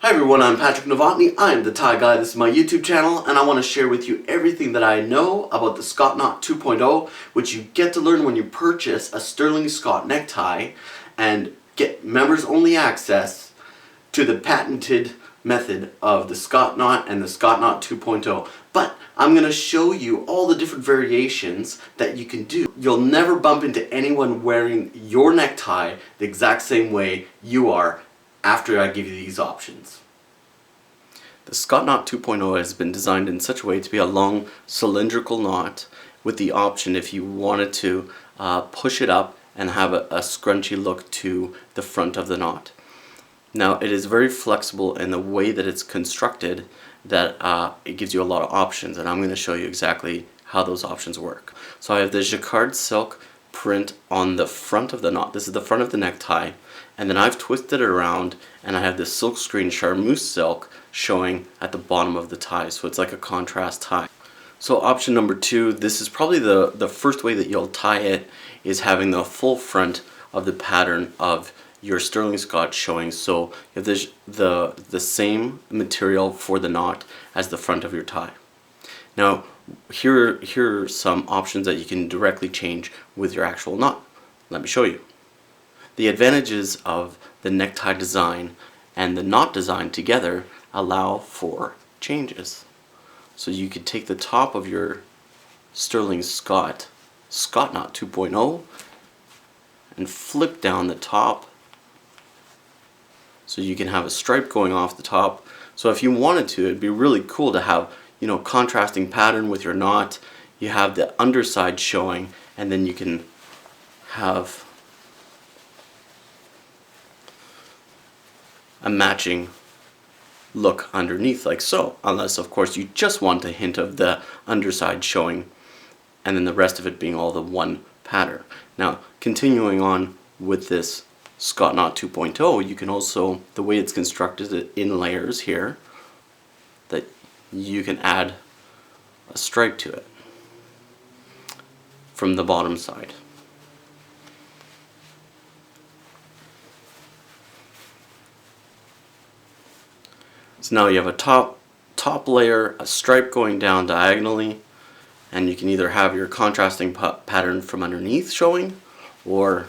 Hi everyone, I'm Patrick Novotny. I'm the tie guy. This is my YouTube channel, and I want to share with you everything that I know about the Scott Knot 2.0, which you get to learn when you purchase a sterling Scott necktie and get members only access to the patented method of the Scott Knot and the Scott Knot 2.0. But I'm going to show you all the different variations that you can do. You'll never bump into anyone wearing your necktie the exact same way you are after I give you these options. The Scott Knot 2.0 has been designed in such a way to be a long cylindrical knot with the option, if you wanted to, push it up and have a scrunchy look to the front of the knot. Now it is very flexible in the way that it's constructed, that it gives you a lot of options, and I'm going to show you exactly how those options work. So I have the jacquard silk print on the front of the knot. This is the front of the necktie, and then I've twisted it around and I have this silkscreen charmeuse silk showing at the bottom of the tie, so it's like a contrast tie. So option number 2, this is probably the first way that you'll tie it, is having the full front of the pattern of your sterling Scott showing. So you have the same material for the knot as the front of your tie. Now here are some options that you can directly change with your actual knot. Let me show you. The advantages of the necktie design and the knot design together allow for changes. So you could take the top of your sterling Scott Knot 2.0 and flip down the top, so you can have a stripe going off the top. So if you wanted to, it'd be really cool to have, you know, contrasting pattern with your knot. You have the underside showing, and then you can have a matching look underneath, like so, unless of course you just want a hint of the underside showing and then the rest of it being all the one pattern. Now continuing on with this Scott Knot 2.0, you can also, the way it's constructed in layers here, that you can add a stripe to it from the bottom side. So now you have a top layer, a stripe going down diagonally, and you can either have your contrasting pattern from underneath showing, or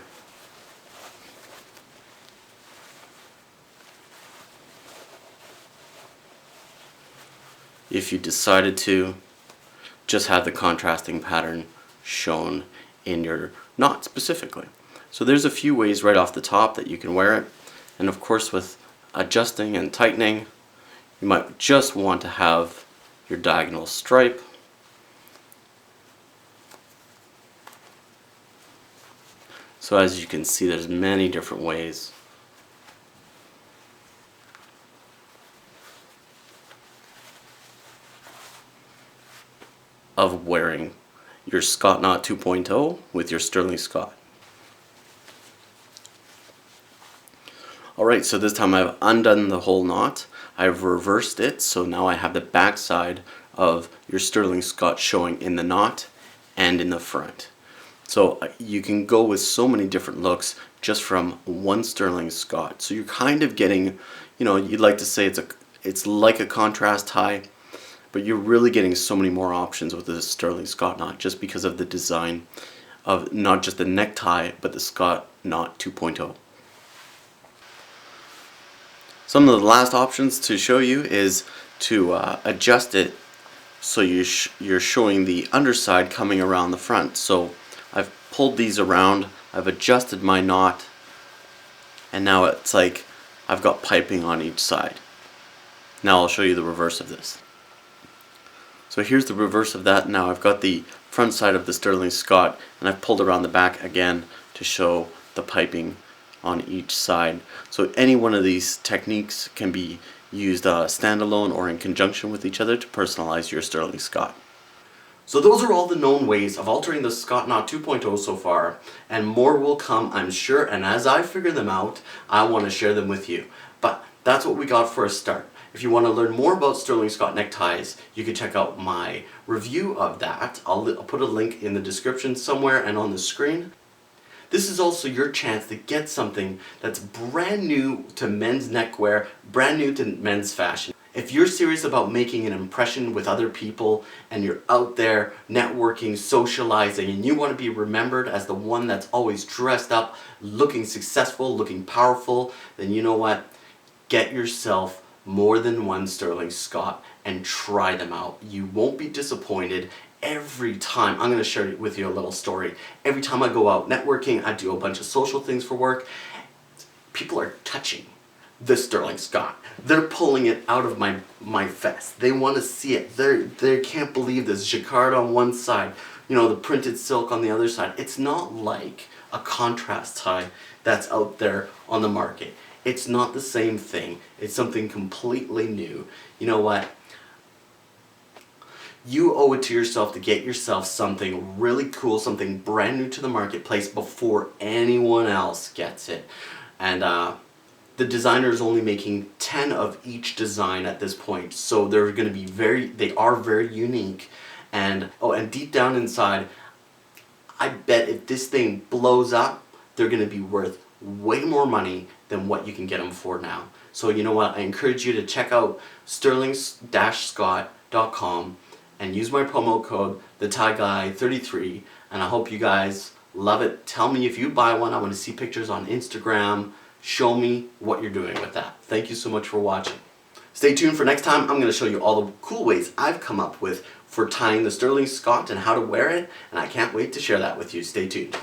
if you decided to, just have the contrasting pattern shown in your knot specifically. So there's a few ways right off the top that you can wear it, and of course with adjusting and tightening, you might just want to have your diagonal stripe. So as you can see, there's many different ways of wearing your Scott Knot 2.0 with your sterling Scott. Alright, so this time I've undone the whole knot. I've reversed it, so now I have the back side of your sterling Scott showing in the knot and in the front. So you can go with so many different looks just from one sterling Scott. So you're kind of getting, you know, you'd like to say it's like a contrast tie, but you're really getting so many more options with the sterling Scott knot just because of the design of not just the necktie, but the Scott Knot 2.0. Some of the last options to show you is to adjust it so you're showing the underside coming around the front. So I've pulled these around, I've adjusted my knot, and now it's like I've got piping on each side. Now I'll show you the reverse of this. So here's the reverse of that. Now I've got the front side of the sterling Scott, and I've pulled around the back again to show the piping on each side. So any one of these techniques can be used standalone or in conjunction with each other to personalize your sterling Scott. So those are all the known ways of altering the Scott Knot 2.0 so far, and more will come, I'm sure, and as I figure them out, I want to share them with you. But that's what we got for a start. If you want to learn more about sterling Scott neckties, you can check out my review of that. I'll put a link in the description somewhere and on the screen. This is also your chance to get something that's brand new to men's neckwear, brand new to men's fashion. If you're serious about making an impression with other people and you're out there networking, socializing, and you want to be remembered as the one that's always dressed up, looking successful, looking powerful, then you know what? Get yourself more than one Sterling Scott and try them out. You won't be disappointed. Every time, I'm going to share with you a little story. Every time I go out networking, I do a bunch of social things for work, people are touching the Sterling Scott. They're pulling it out of my vest. They want to see it. They can't believe this. Jacquard on one side, you know, the printed silk on the other side. It's not like a contrast tie that's out there on the market. It's not the same thing. It's something completely new. You know what? You owe it to yourself to get yourself something really cool, something brand new to the marketplace before anyone else gets it. And the designer is only making 10 of each design at this point, so they're going to be they are very unique. And and deep down inside, I bet if this thing blows up, they're going to be worth way more money than what you can get them for now. So you know what? I encourage you to check out sterling-scott.com and use my promo code TheTieGuy33, and I hope you guys love it. Tell me if you buy one. I want to see pictures on Instagram. Show me what you're doing with that. Thank you so much for watching. Stay tuned for next time. I'm going to show you all the cool ways I've come up with for tying the Sterling Scott and how to wear it, and I can't wait to share that with you. Stay tuned.